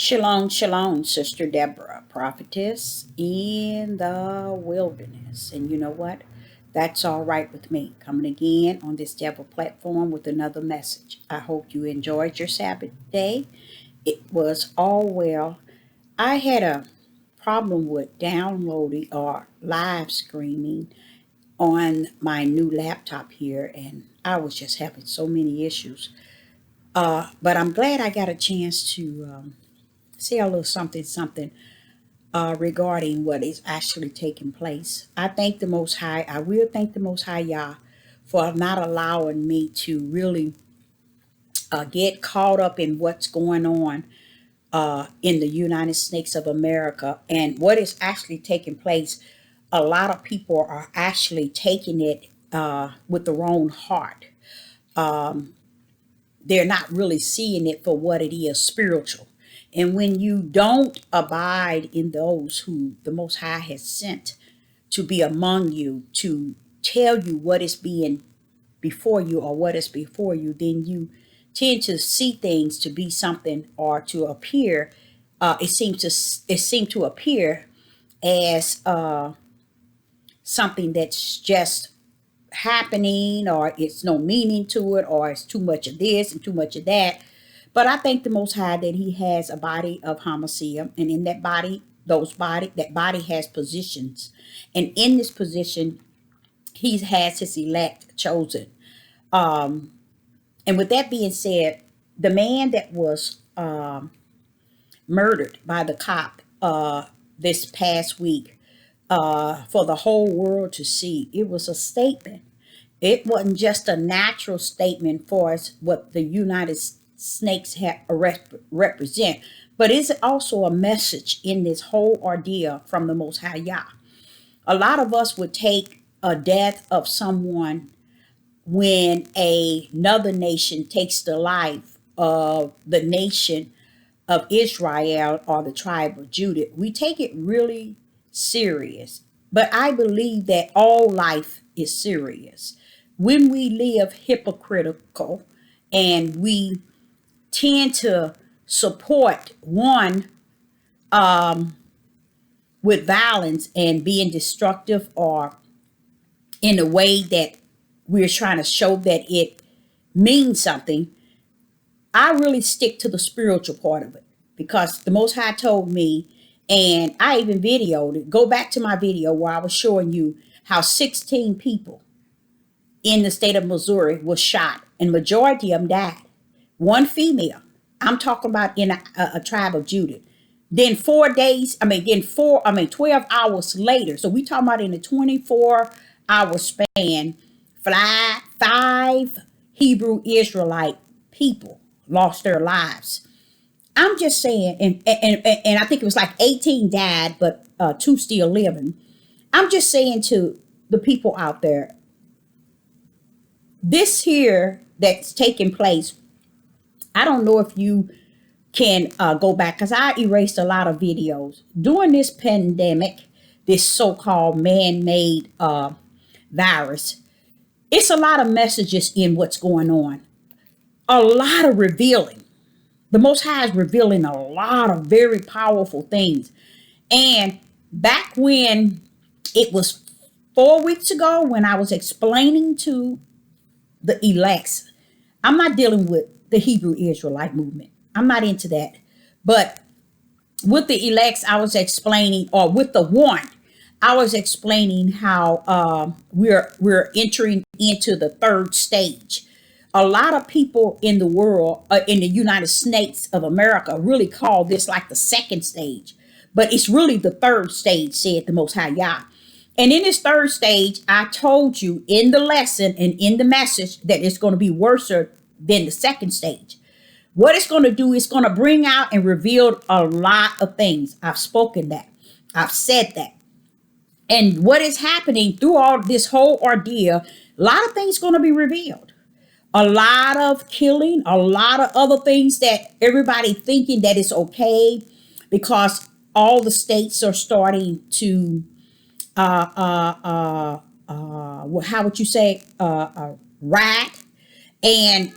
Shalom, shalom, Sister Deborah, prophetess in the wilderness. And you know what? That's all right with me. Coming again on this Deborah platform with another message. I hope you enjoyed your Sabbath day. It was all well. I had a problem with downloading or live streaming on my new laptop here, and I was just having so many issues. But I'm glad I got a chance to say a little something regarding what is actually taking place. I thank the Most High. I will thank the Most High Yah for not allowing me to really get caught up in what's going on in the United States of America and what is actually taking place. A lot of people are actually taking it with the wrong heart. They're not really seeing it for what it is, spiritual. And when you don't abide in those who the Most High has sent to be among you, to tell you what is being before you or what is before you, then you tend to see things to be something or to appear. It seems to appear as something that's just happening, or it's no meaning to it, or it's too much of this and too much of that. But I thank the Most High that He has a body of Hamashiach, and in that body, that body has positions, and in this position, He has His elect chosen. And with that being said, the man that was murdered by the cop this past week, for the whole world to see, it was a statement. It wasn't just a natural statement for us, what the United Snakes represent, but it's also a message in this whole ordeal from the Most High Yah. A lot of us would take a death of someone when another nation takes the life of the nation of Israel or the tribe of Judah. We take it really serious. But I believe that all life is serious. When we live hypocritical and we tend to support one with violence and being destructive, or in a way that we're trying to show that it means something, I really stick to the spiritual part of it, because the Most High told me, and I even videoed it. Go back to my video where I was showing you how 16 people in the state of Missouri was shot, and majority of them died. One female. I'm talking about in a tribe of Judah. Then 12 hours later. So we talking about in a 24-hour span, five Hebrew Israelite people lost their lives. I'm just saying, and I think it was like 18 died, but two still living. I'm just saying to the people out there, this here that's taking place, I don't know if you can go back, because I erased a lot of videos during this pandemic, this so-called man-made virus. It's a lot of messages in what's going on, a lot of revealing. The Most High is revealing a lot of very powerful things. And back when it was 4 weeks ago, when I was explaining to the elects, I'm not dealing with the Hebrew Israelite movement. I'm not into that. But with the elects, I was explaining, or with the one, I was explaining how we're entering into the third stage. A lot of people in the world, in the United States of America, really call this like the second stage, but it's really the third stage, said the Most High Yah. And in this third stage, I told you in the lesson and in the message that it's going to be worse than the second stage. What it's going to do is going to bring out and reveal a lot of things. I've spoken that. I've said that. And what is happening through all this whole ordeal, a lot of things going to be revealed. A lot of killing, a lot of other things that everybody thinking that it's okay, because all the states are starting to, how would you say, riot. And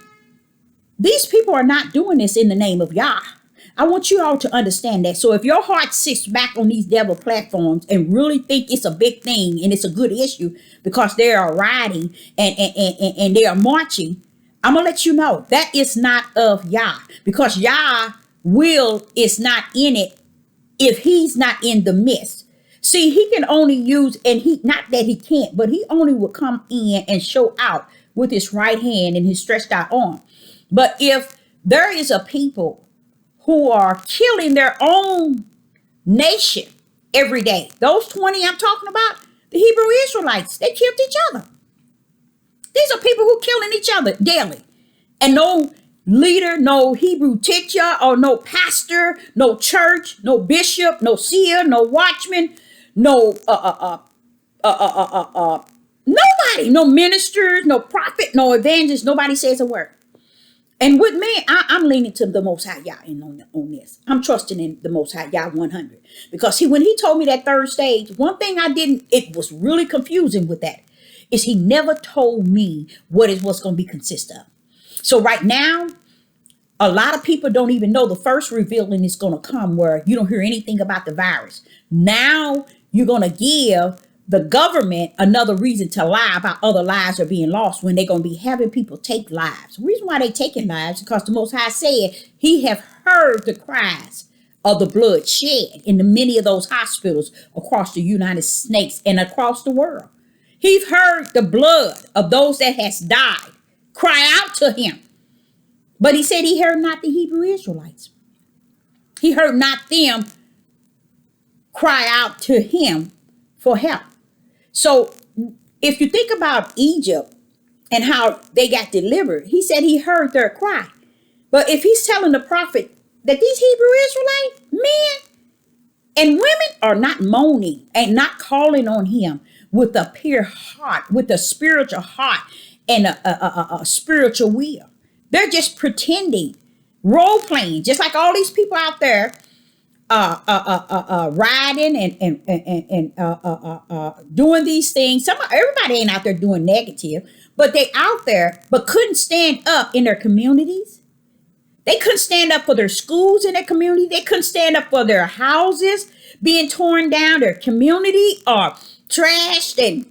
these people are not doing this in the name of Yah. I want you all to understand that. So if your heart sits back on these devil platforms and really think it's a big thing and it's a good issue because they are riding and they are marching, I'm going to let you know that is not of Yah, because Yah will is not in it if he's not in the midst. See, he can only use, and he, not that he can't, but he only will come in and show out with his right hand and his stretched out arm. But if there is a people who are killing their own nation every day, those 20 I'm talking about, the Hebrew Israelites, they killed each other. These are people who killing each other daily. And no leader, no Hebrew teacher, or no pastor, no church, no bishop, no seer, no watchman, no nobody, no ministers, no prophet, no evangelist, nobody says a word. And with me, I'm leaning to the Most High Yah on this. I'm trusting in the Most High Yah 100. Because when he told me that third stage, one thing it was really confusing with that, is he never told me what it was going to be consist of. So right now, a lot of people don't even know the first revealing is going to come where you don't hear anything about the virus. Now you're going to give the government another reason to lie about other lives are being lost when they're going to be having people take lives. The reason why they taking lives is because the Most High said he have heard the cries of the blood shed in the many of those hospitals across the United States and across the world. He's heard the blood of those that has died cry out to him. But he said he heard not the Hebrew Israelites. He heard not them cry out to him for help. So if you think about Egypt and how they got delivered, he said he heard their cry. But if he's telling the prophet that these Hebrew Israelite men and women are not moaning and not calling on him with a pure heart, with a spiritual heart and a spiritual will, they're just pretending, role playing, just like all these people out there riding and doing these things. Everybody ain't out there doing negative, but they out there, but couldn't stand up in their communities. They couldn't stand up for their schools in their community. They couldn't stand up for their houses being torn down, their community or trashed and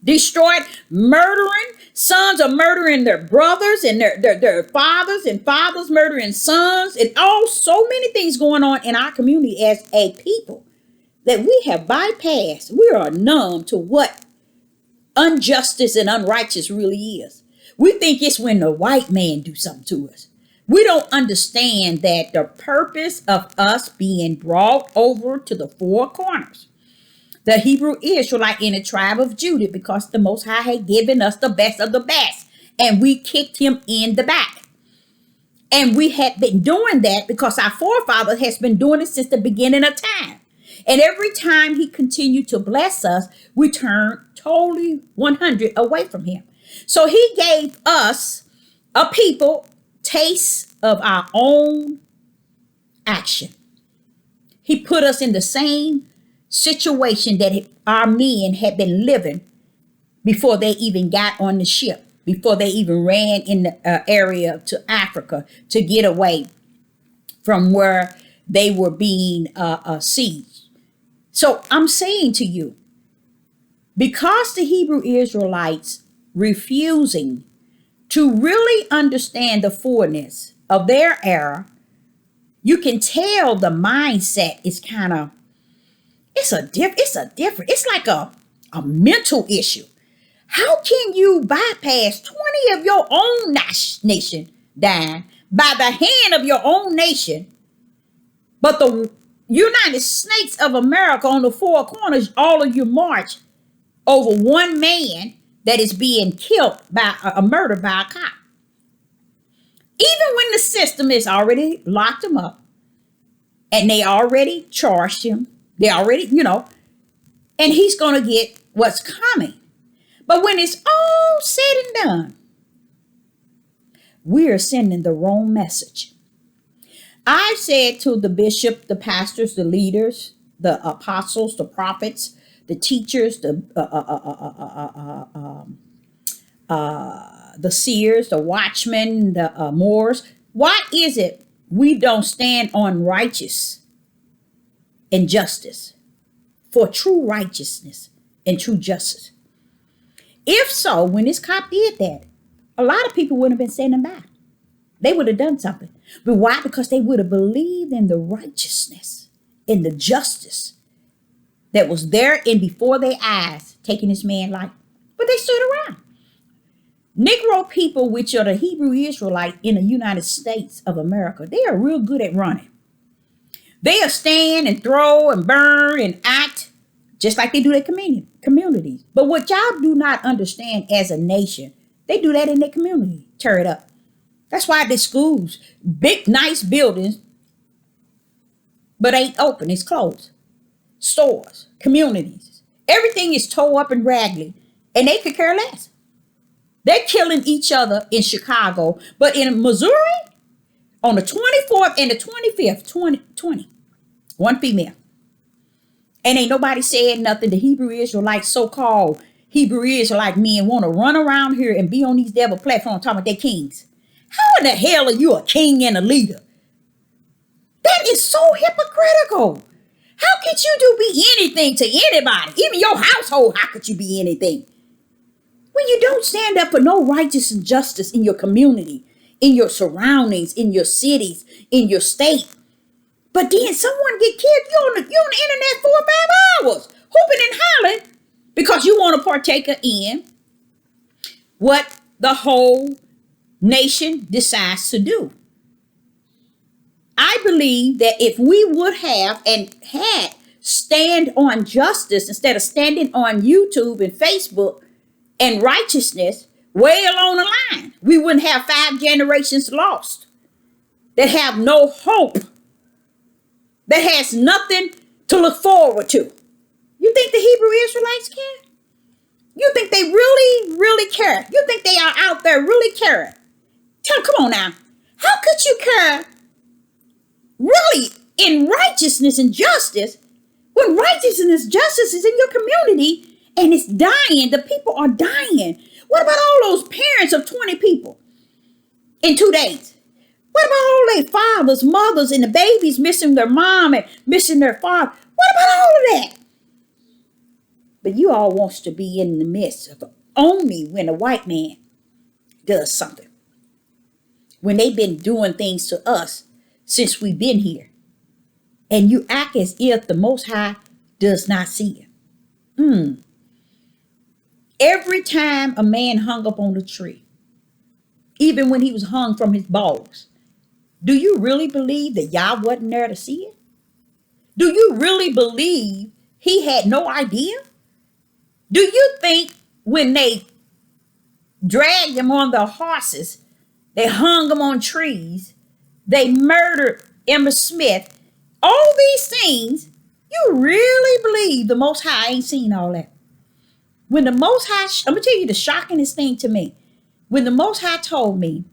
destroyed, murdering. Sons are murdering their brothers and their fathers, and fathers murdering sons, and so many things going on in our community as a people that we have bypassed. We are numb to what injustice and unrighteous really is. We think it's when the white man do something to us. We don't understand that the purpose of us being brought over to the four corners, the Hebrew Israelite in the tribe of Judah, because the Most High had given us the best of the best, and we kicked him in the back. And we had been doing that because our forefather has been doing it since the beginning of time. And every time he continued to bless us, we turned totally 100 away from him. So he gave us, a people, taste of our own action. He put us in the same situation that our men had been living before they even got on the ship, before they even ran in the area to Africa to get away from where they were being sieged. So I'm saying to you, because the Hebrew Israelites refusing to really understand the fullness of their era, you can tell the mindset is kind of, it's like a mental issue. How can you bypass 20 of your own nation dying by the hand of your own nation, but the United States of America on the four corners, all of you march over one man that is being killed by a murder by a cop? Even when the system is already locked him up and they already charged him, they already, and he's going to get what's coming. But when it's all said and done, we are sending the wrong message. I said to the bishop, the pastors, the leaders, the apostles, the prophets, the teachers, the seers, the watchmen, the Moors, what is it we don't stand on righteous and justice for true righteousness and true justice. If so, when this cop did that, a lot of people wouldn't have been standing by. They would have done something. But why? Because they would have believed in the righteousness and the justice that was there and before their eyes, taking this man's life. But they stood around. Negro people, which are the Hebrew Israelite in the United States of America, they are real good at running. They'll stand and throw and burn and act just like they do their communities. But what y'all do not understand as a nation, they do that in their community. Tear it up. That's why the schools, big, nice buildings, but ain't open. It's closed. Stores, communities, everything is tore up and raggedy, and they could care less. They're killing each other in Chicago, but in Missouri, on the 24th and the 25th, 2020, one female. And ain't nobody saying nothing. The Hebrew Israelites, so-called Hebrew Israelite men, want to run around here and be on these devil platforms talking about they kings. How in the hell are you a king and a leader? That is so hypocritical. How could you be anything to anybody? Even your household, how could you be anything? When you don't stand up for no righteousness and justice in your community, in your surroundings, in your cities, in your state. But then someone get killed, you on the internet 4 or 5 hours, hooping and hollering because you want to partake in what the whole nation decides to do. I believe that if we would have and had stand on justice instead of standing on YouTube and Facebook and righteousness way along the line, we wouldn't have 5 generations lost that have no hope, that has nothing to look forward to. You think the Hebrew Israelites care? You think they really, really care? You think they are out there really caring? Come on now. How could you care really in righteousness and justice when righteousness and justice is in your community and it's dying? The people are dying. What about all those parents of 20 people in 2 days? What about all their fathers, mothers, and the babies missing their mom and missing their father? What about all of that? But you all wants to be in the midst of only when a white man does something. When they've been doing things to us since we've been here. And you act as if the Most High does not see it. Every time a man hung up on the tree, even when he was hung from his balls, do you really believe that Yah wasn't there to see it? Do you really believe he had no idea? Do you think when they dragged him on their horses, they hung him on trees, they murdered Emma Smith, all these things, you really believe the Most High ain't seen all that? When the Most High, I'm going to tell you the shockingest thing to me. When the Most High told me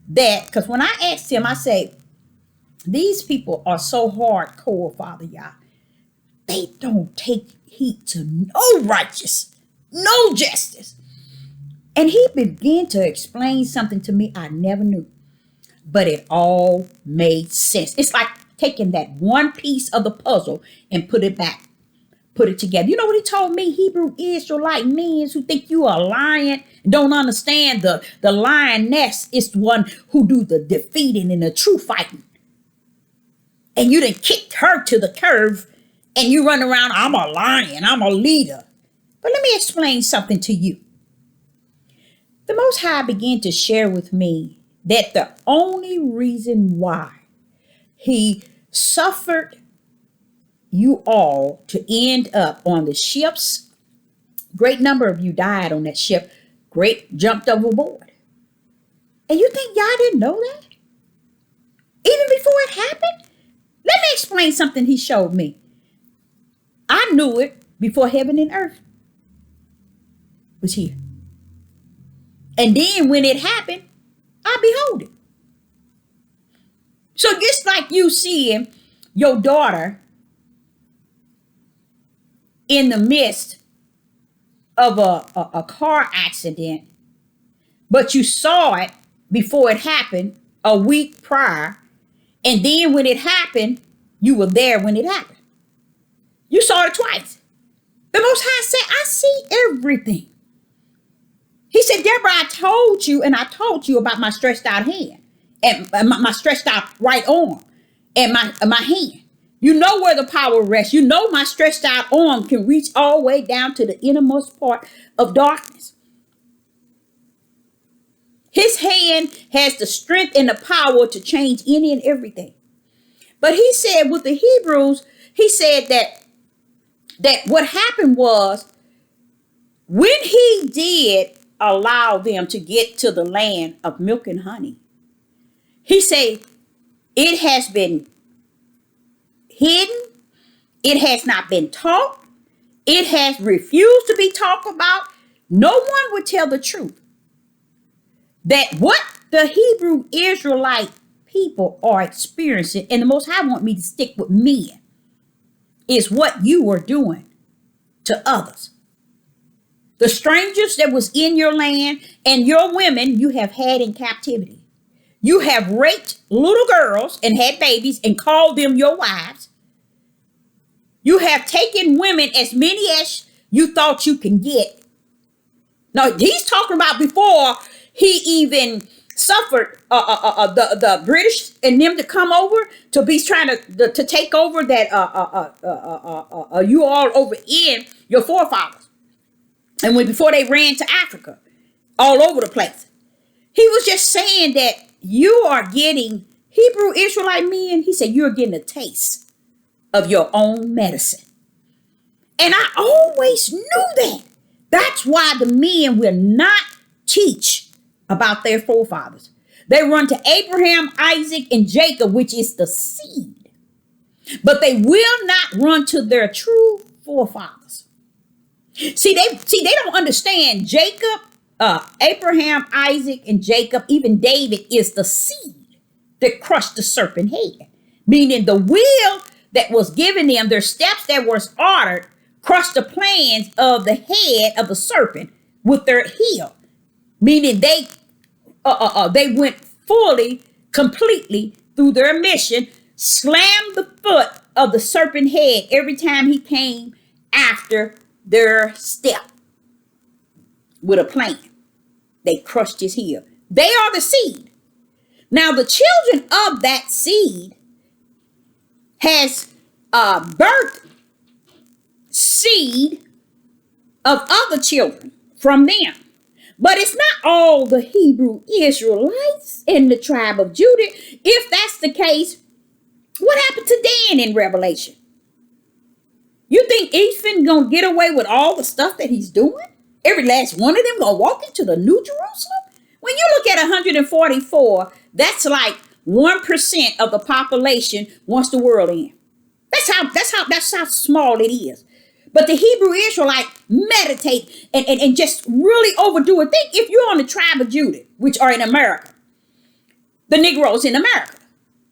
that, because when I asked him, I said, these people are so hardcore, Father Yah. They don't take heed to no righteous, no justice. And he began to explain something to me I never knew. But it all made sense. It's like taking that one piece of the puzzle and put it back. Put it together. You know what he told me? Hebrew Israelite men who think you are a lion, don't understand the lioness is the one who do the defeating and the true fighting. And you done kicked her to the curve and you run around, I'm a lion, I'm a leader. But let me explain something to you. The Most High began to share with me that the only reason why he suffered you all to end up on the ships, great number of you died on that ship, great jumped overboard. And you think y'all didn't know that? Even before it happened? Let me explain something he showed me. I knew it before heaven and earth was here. And then when it happened, I behold it. So just like you seeing your daughter in the midst of a car accident, but you saw it before it happened a week prior, And then when it happened, you were there when it happened. You saw it twice. The Most High said, I see everything. He said, Deborah, I told you, and I told you about my stretched out hand and my stretched out right arm and my hand. You know where the power rests. You know my stretched out arm can reach all the way down to the innermost part of darkness. His hand has the strength and the power to change any and everything. But he said with the Hebrews, he said that what happened was when he did allow them to get to the land of milk and honey, he said it has been hidden. It has not been taught. It has refused to be talked about. No one would tell the truth. That what the Hebrew Israelite people are experiencing, and the Most High want me to stick with men, is what you are doing to others. The strangers that was in your land and your women you have had in captivity. You have raped little girls and had babies and called them your wives. You have taken women as many as you thought you can get. Now, he's talking about before he even suffered the British and them to come over to be trying to take over that you all over in your forefathers. And when before they ran to Africa, all over the place. He was just saying that you are getting Hebrew Israelite men. He said you're getting a taste of your own medicine. And I always knew that. That's why the men will not teach about their forefathers. They run to Abraham, Isaac, and Jacob, which is the seed. But they will not run to their true forefathers. See, they don't understand Jacob, Abraham, Isaac, and Jacob, even David is the seed that crushed the serpent head. Meaning the will that was given them, their steps that was ordered, crushed the plans of the head of the serpent with their heel. Meaning they went fully, completely through their mission, slammed the foot of the serpent head every time he came after their step with a plan. They crushed his heel. They are the seed. Now the children of that seed has birthed seed of other children from them. But it's not all the Hebrew Israelites in the tribe of Judah. If that's the case, what happened to Dan in Revelation? You think Ethan gonna get away with all the stuff that he's doing? Every last one of them gonna walk into the New Jerusalem? When you look at 144, that's like 1% of the population wants the world in. That's how small it is. But the Hebrew Israelite meditate and just really overdo it. Think if you're on the tribe of Judah, which are in America, the Negroes in America,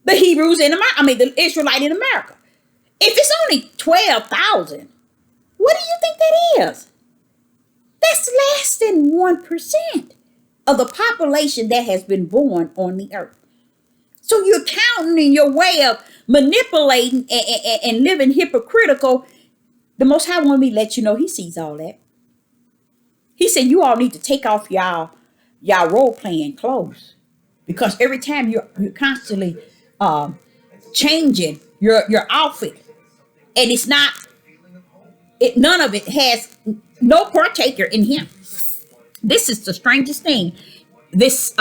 the Hebrews in America, the Israelite in America. If it's only 12,000, what do you think that is? That's less than 1% of the population that has been born on the earth. So you're counting in your way of manipulating and living hypocritical. The Most High wanted me to let you know he sees all that. He said you all need to take off y'all role-playing clothes. Because every time you're constantly changing your outfit. And it's not, none of it has no partaker in him. This is the strangest thing. This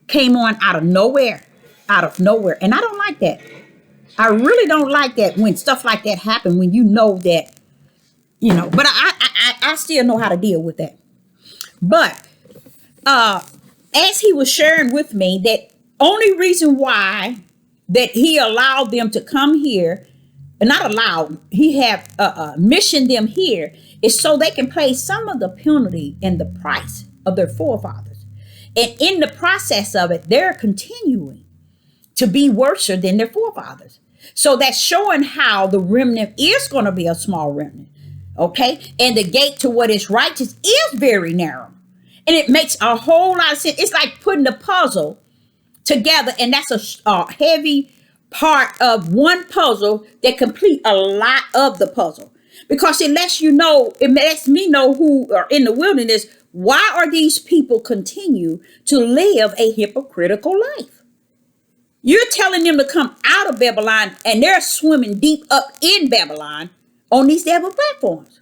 came on out of nowhere. And I don't like that. I really don't like that when stuff like that happen, when you know that, but I still know how to deal with that. But as he was sharing with me, that only reason why that he allowed them to come here, and not allowed, he have missioned them here, is so they can pay some of the penalty and the price of their forefathers. And in the process of it, they're continuing to be worse than their forefathers. So that's showing how the remnant is going to be a small remnant. Okay. And the gate to what is righteous is very narrow. And it makes a whole lot of sense. It's like putting the puzzle together. And that's a heavy part of one puzzle that complete a lot of the puzzle. Because it lets you know, it lets me know who are in the wilderness. Why are these people continue to live a hypocritical life? You're telling them to come out of Babylon, and they're swimming deep up in Babylon on these devil platforms.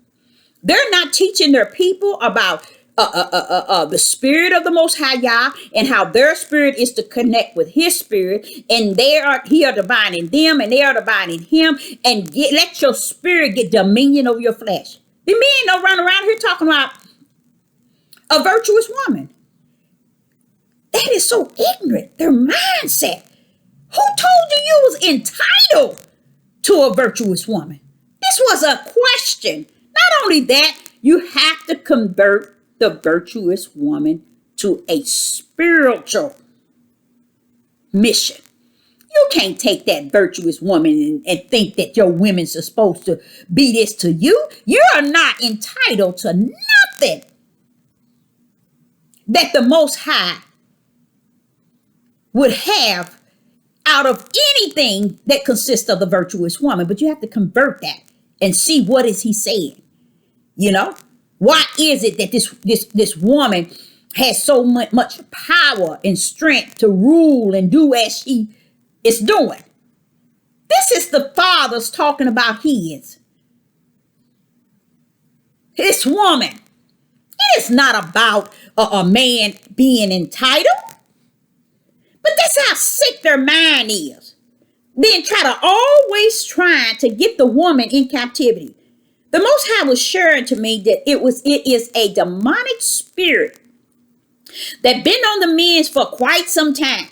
They're not teaching their people about the spirit of the Most High Yah, and how their spirit is to connect with His spirit, and He are dividing them, and they are dividing Him, and let your spirit get dominion over your flesh. The men don't run around here talking about a virtuous woman. That is so ignorant. Their mindset. Who told you you was entitled to a virtuous woman? This was a question. Not only that, you have to convert the virtuous woman to a spiritual mission. You can't take that virtuous woman and think that your women's are supposed to be this to you. You are not entitled to nothing that the Most High would have out of anything that consists of the virtuous woman. But you have to convert that and see what is He saying. You know, why is it that this woman has so much power and strength to rule and do as she is doing? This is the Father's talking about His. This woman. It is not about a man being entitled. But that's how sick their mind is. Then always trying to get the woman in captivity. The Most High was sharing to me that it is a demonic spirit that been on the men for quite some time.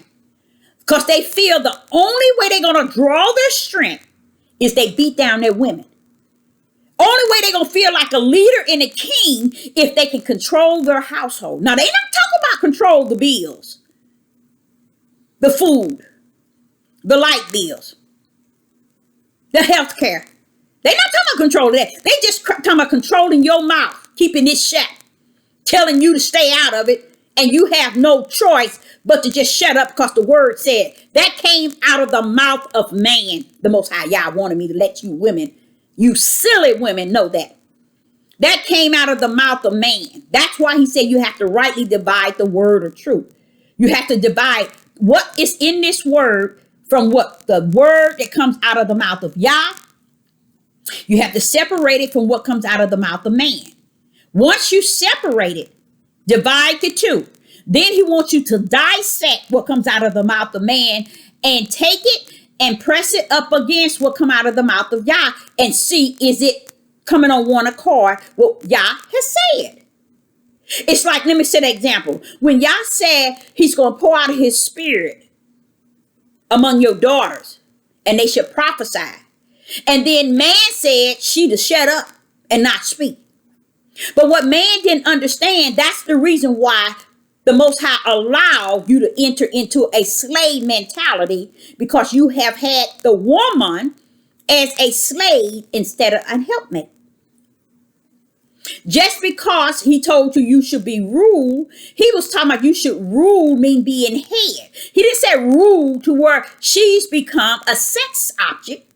Because they feel the only way they're going to draw their strength is they beat down their women. Only way they're going to feel like a leader and a king if they can control their household. Now, they're not talking about control the bills, the food, the light bills, the health care. They're not talking about control of that. They just talking about controlling your mouth, keeping it shut, telling you to stay out of it, and you have no choice but to just shut up because the word said that came out of the mouth of man. The Most High Yah wanted me to let you women, you silly women, know that. That came out of the mouth of man. That's why He said you have to rightly divide the word of truth. You have to divide what is in this word from what the word that comes out of the mouth of Yah. You have to separate it from what comes out of the mouth of man. Once you separate it, divide the two. Then He wants you to dissect what comes out of the mouth of man and take it and press it up against what come out of the mouth of Yah and see, is it coming on one accord what Yah has said. It's like, let me set an example. When Yah said He's going to pour out of His spirit among your daughters and they should prophesy. And then man said she to shut up and not speak. But what man didn't understand, that's the reason why the Most High allowed you to enter into a slave mentality, because you have had the woman as a slave instead of a helpmate. Just because He told you you should be ruled, He was talking about you should rule mean being head. He didn't say rule to where she's become a sex object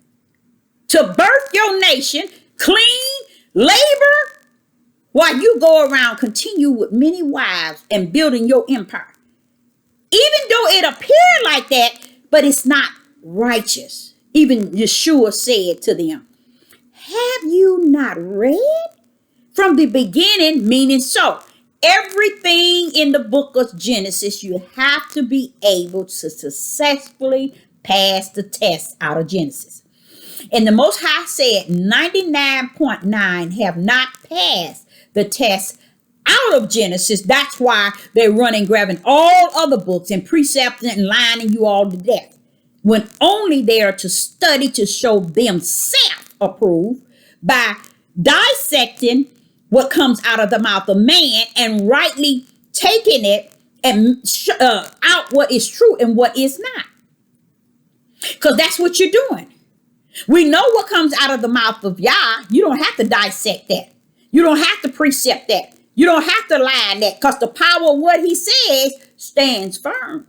to birth your nation, clean, labor, while you go around continue with many wives and building your empire. Even though it appeared like that, but it's not righteous. Even Yeshua said to them, have you not read from the beginning? Meaning so. Everything in the book of Genesis, you have to be able to successfully pass the test out of Genesis. And the Most High said 99.9 have not passed the test out of Genesis. That's why they're running, grabbing all other books and precepts and lining you all to death, when only they are to study to show themselves approved by dissecting what comes out of the mouth of man and rightly taking it and out what is true and what is not. Because that's what you're doing. We know what comes out of the mouth of Yah. You don't have to dissect that. You don't have to precept that. You don't have to line that, because the power of what He says stands firm.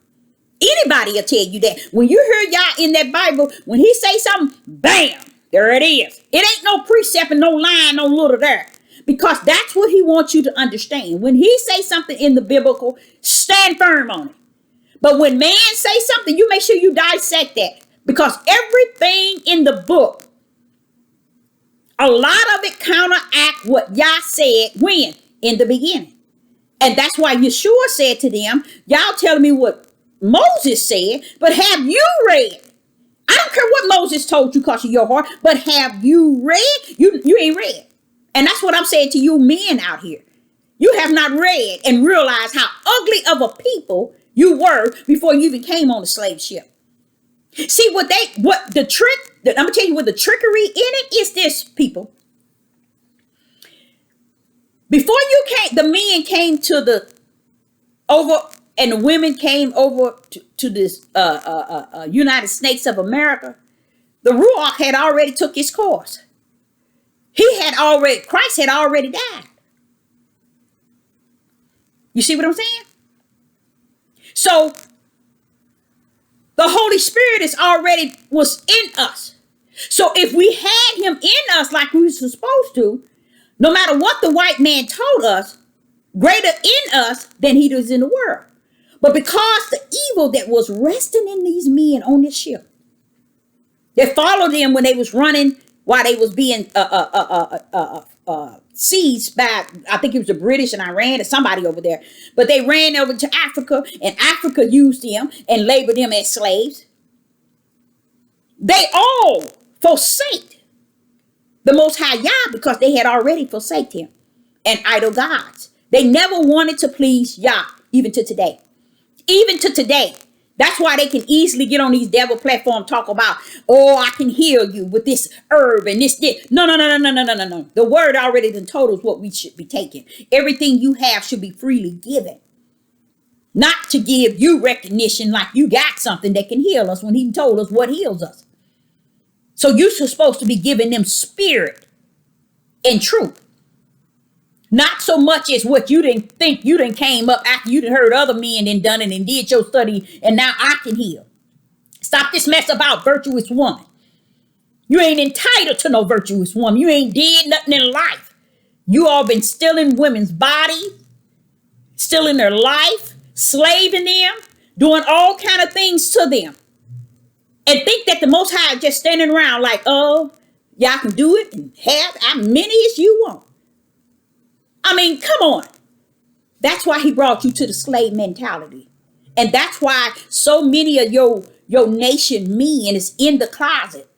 Anybody will tell you that. When you hear Yah in that Bible, when he say something, bam, there it is. It ain't no precept and no line, no little there. Because that's what he wants you to understand. When he say something in the biblical, stand firm on it. But when man say something, you make sure you dissect that. Because everything in the book, a lot of it counteract what Yah said when? In the beginning. And that's why Yeshua said to them, y'all telling me what Moses said, but have you read? I don't care what Moses told you because of your heart, but have you read? You ain't read. And that's what I'm saying to you men out here. You have not read and realized how ugly of a people you were before you even came on the slave ship. See I'm gonna tell you what the trickery in it is this, people. Before you came, the men came to and the women came over to this United States of America. The Ruach had already took his course. Christ had already died. You see what I'm saying? So the Holy Spirit was in us. So if we had him in us like we were supposed to, no matter what the white man told us, greater in us than he does in the world. But because the evil that was resting in these men on this ship, that followed them when they was running, while they was being seized by, I think it was the British and Iran or somebody over there. But they ran over to Africa, and Africa used them and labored them as slaves. They all forsake the Most High Yah because they had already forsaken him and idol gods. They never wanted to please Yah, even to today. Even to today. That's why they can easily get on these devil platforms, talk about, oh, I can heal you with this herb and this. No. The word already done told us what we should be taking. Everything you have should be freely given. Not to give you recognition like you got something that can heal us when he told us what heals us. So you're supposed to be giving them spirit and truth. Not so much as what you didn't think you done came up after you done heard other men and done it and did your study and now I can heal. Stop this mess about virtuous woman. You ain't entitled to no virtuous woman. You ain't did nothing in life. You all been stealing women's bodies, stealing their life, slaving them, doing all kind of things to them. And think that the Most High is just standing around like, oh, y'all can do it and have as many as you want. I mean, come on. That's why he brought you to the slave mentality. And that's why so many of your nation men is in the closet.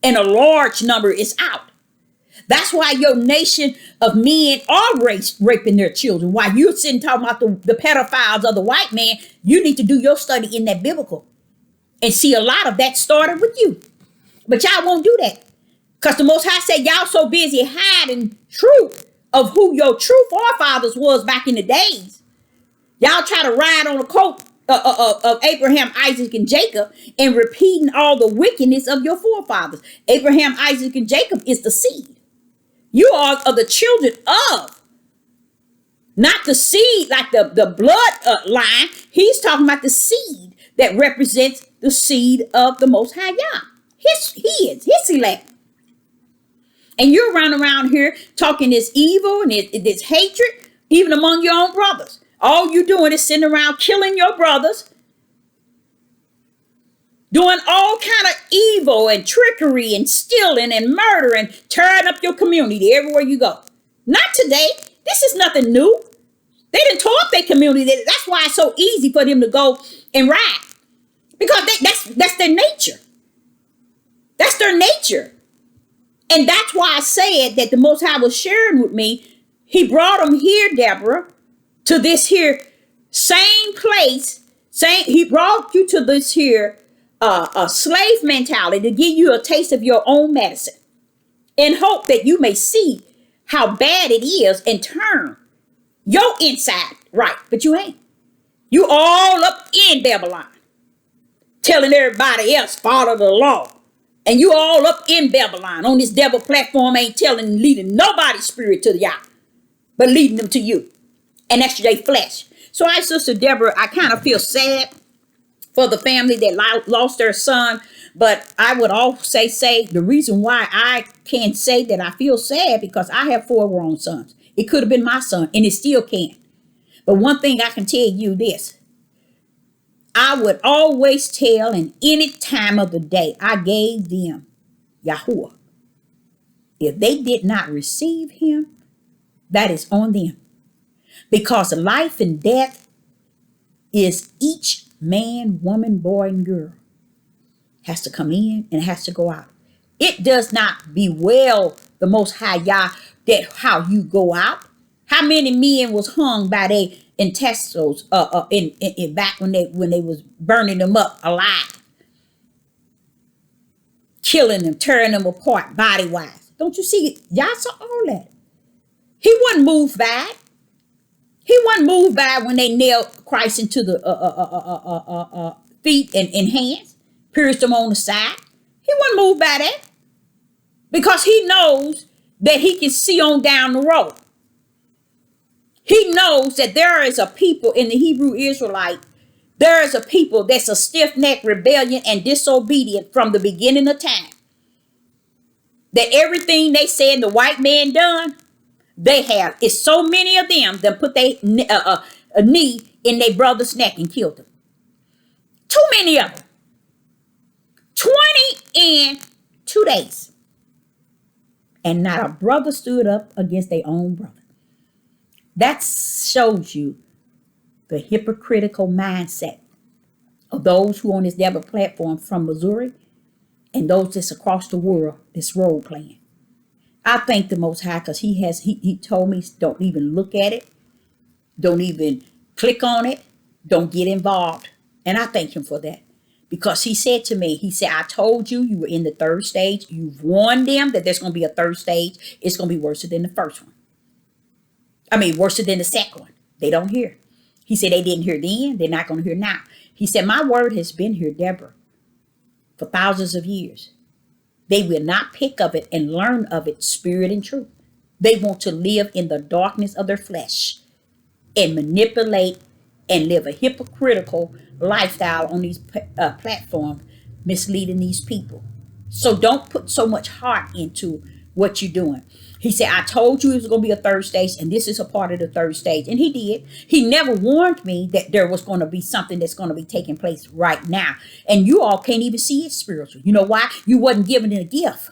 And a large number is out. That's why your nation of men are raping their children. While you're sitting talking about the pedophiles of the white man, you need to do your study in that biblical. And see, a lot of that started with you. But y'all won't do that. Because the Most High said y'all so busy hiding truth of who your true forefathers was back in the days. Y'all try to ride on the coat of Abraham, Isaac, and Jacob and repeating all the wickedness of your forefathers. Abraham, Isaac, and Jacob is the seed. You are the children of. Not the seed like the blood line. He's talking about the seed that represents the seed of the Most High Yah. His elect. And you're running around here talking this evil and this hatred, even among your own brothers. All you doing is sitting around killing your brothers, doing all kind of evil and trickery and stealing and murder and tearing up your community everywhere you go. Not today. This is nothing new. They didn't tore up their community. That's why it's so easy for them to go and ride. Because that's their nature. That's their nature. And that's why I said that the Most High was sharing with me. He brought them here, Deborah, to this here same place. He brought you to this here a slave mentality to give you a taste of your own medicine. In hope that you may see how bad it is and turn your inside right. But you ain't. You all up in Babylon. Telling everybody else follow the law. And you all up in Babylon on this devil platform ain't leading nobody's spirit to Yah, but leading them to you. And that's their flesh. So Sister Deborah, I kind of feel sad for the family that lost their son. But I would also say the reason why I can't say that I feel sad, because I have 4 grown sons. It could have been my son, and it still can. But one thing I can tell you this, I would always tell in any time of the day, I gave them YAHWEH. If they did not receive him, that is on them. Because life and death is each man, woman, boy, and girl. Has to come in and has to go out. It does not bewail the Most High Yah that how you go out. How many men was hung by their intestines in back when they was burning them up alive, killing them, tearing them apart body wise. Don't you see it? Y'all saw all that. He wasn't moved by it. He wasn't moved by it when they nailed Christ into the feet and hands, pierced them on the side. He wasn't moved by that, because he knows that he can see on down the road. He knows that there is a people in the Hebrew Israelite, there is a people that's a stiff-necked, rebellion, and disobedient from the beginning of time. That everything they said the white man done, they have. It's so many of them that put their a knee in their brother's neck and killed them. Too many of them. 20 in 2 days. And not a brother stood up against their own brother. That shows you the hypocritical mindset of those who on this devil platform from Missouri and those that's across the world, this role playing. I thank the Most High, because he told me don't even look at it. Don't even click on it. Don't get involved. And I thank him for that. Because he said to me, he said, I told you, you were in the 3rd stage. You've warned them that there's going to be a 3rd stage. It's going to be worse than the first one. I mean, worse than the second one. They don't hear. He said they didn't hear then. They're not going to hear now. He said, my word has been here, Deborah, for thousands of years. They will not pick of it and learn of it, spirit and truth. They want to live in the darkness of their flesh and manipulate and live a hypocritical lifestyle on these platforms, misleading these people. So don't put so much heart into what you're doing. He said, I told you it was going to be a 3rd stage, and this is a part of the 3rd stage. And he did. He never warned me that there was going to be something that's going to be taking place right now. And you all can't even see it spiritual. You know why? You wasn't given it a gift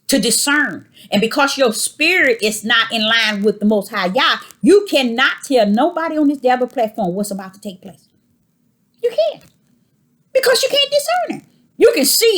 to discern. And because your spirit is not in line with the Most High Yah, you cannot tell nobody on this devil platform what's about to take place. You can't. Because you can't discern it. You can see